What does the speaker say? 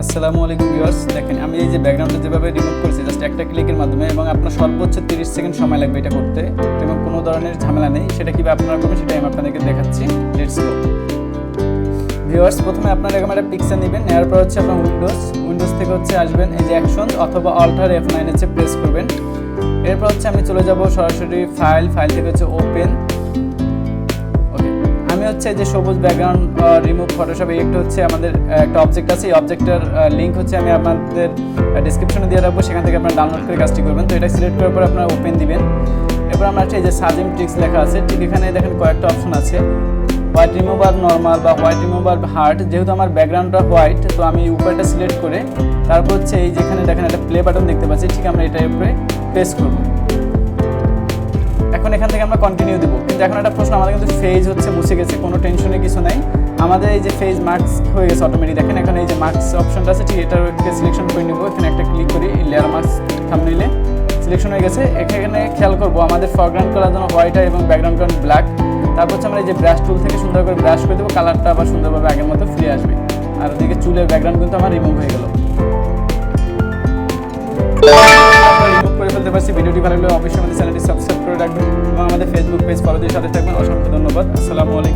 আসসালামু আলাইকুম ভিউয়ার্স, দেখেন আমি এই যে ব্যাকগ্রাউন্ডটা যেভাবে রিমুভ করেছি জাস্ট একটা ক্লিকের মাধ্যমে, এবং আপনার সর্বোচ্চ 30 সেকেন্ড সময় লাগবে এটা করতে, এবং কোনো ধরনের ঝামেলা নেই। সেটা কীভাবে আপনারা করবেন সেটাই আমি আপনাদেরকে দেখাচ্ছি। Let's go. ভিউয়ার্স, প্রথমে আপনারা এরকম একটা পিকচার নেবেন, নেওয়ার পর হচ্ছে আপনার উইন্ডোজ থেকে হচ্ছে আসবেন এই যে অ্যাকশন অথবা অল্টার F9 হচ্ছে প্রেস করবেন। এরপর হচ্ছে আমি চলে যাব সরাসরি ফাইল থেকে হচ্ছে ওপেন। আমি হচ্ছে যে সবুজ ব্যাকগ্রাউন্ড রিমুভ ফটোশপ, এই একটা হচ্ছে আমাদের একটা অবজেক্ট আছে। এই অবজেক্টের লিঙ্ক হচ্ছে আমি আপনাদের ডিসক্রিপশনে দিয়ে রাখবো, সেখান থেকে আপনারা ডাউনলোড করে কাজটি করবেন। তো এটা সিলেক্ট করার পর আপনারা ওপেন দিবেন। এরপর আমরা এই যে সাজেম ট্রিক্স লেখা আছে, ঠিক এখানে দেখেন কয়েকটা অপশন আছে, হোয়াইট রিমুভার নর্মাল বা হোয়াইট রিমুভার হার্ড। যেহেতু আমার ব্যাকগ্রাউন্ডটা হোয়াইট, তো আমি উপরটা সিলেক্ট করে তারপর হচ্ছে এই যেখানে দেখেন একটা প্লে বাটন দেখতে পাচ্ছি, ঠিক আমরা এটার উপরে প্রেস করবো। এখন এখান থেকে আমরা কন্টিনিউ দেবো। কিন্তু এখন একটা প্রশ্ন, আমাদের কিন্তু ফেজ হচ্ছে মুছে গেছে, কোনো টেনশনের কিছু নাই। আমাদের এই যে ফেজ মার্কস হয়ে গেছে অটোমেটিক। দেখেন এখানে এই যে মার্কস অপশনটা আছে, ঠিক এটাকে সিলেকশন করে নিব। এখানে একটা ক্লিক করি, লেয়ার মার্কস থাম্বনেইলে সিলেকশন হয়ে গেছে। এখানে খেয়াল করবো আমাদের ফরগ্রাউন্ড করার জন্য হোয়াইট হয় এবং ব্যাকগ্রাউন্ড কালার ব্ল্যাক। তারপর হচ্ছে আমরা এই যে ব্রাশ টুল থেকে সুন্দর করে ব্রাশ করে দেবো, কালারটা আবার সুন্দরভাবে আগের মতো ফিরে আসবে। আর ওদিকে চুলের ব্যাকগ্রাউন্ড কিন্তু আমার রিমুভ হয়ে গেল। রিমুভ করে ফেলতে পারছি। ভিডিওটি ভালো লাগলে অবশ্যই আমাদের চ্যানেলটি সাবস্ক্রাইব করে রাখবেন এবং আমাদের ফেসবুক পেজ ফলো দিয়ে সাথে থাকবেন। অসংখ্য ধন্যবাদ। আসসালামু আলাইকুম।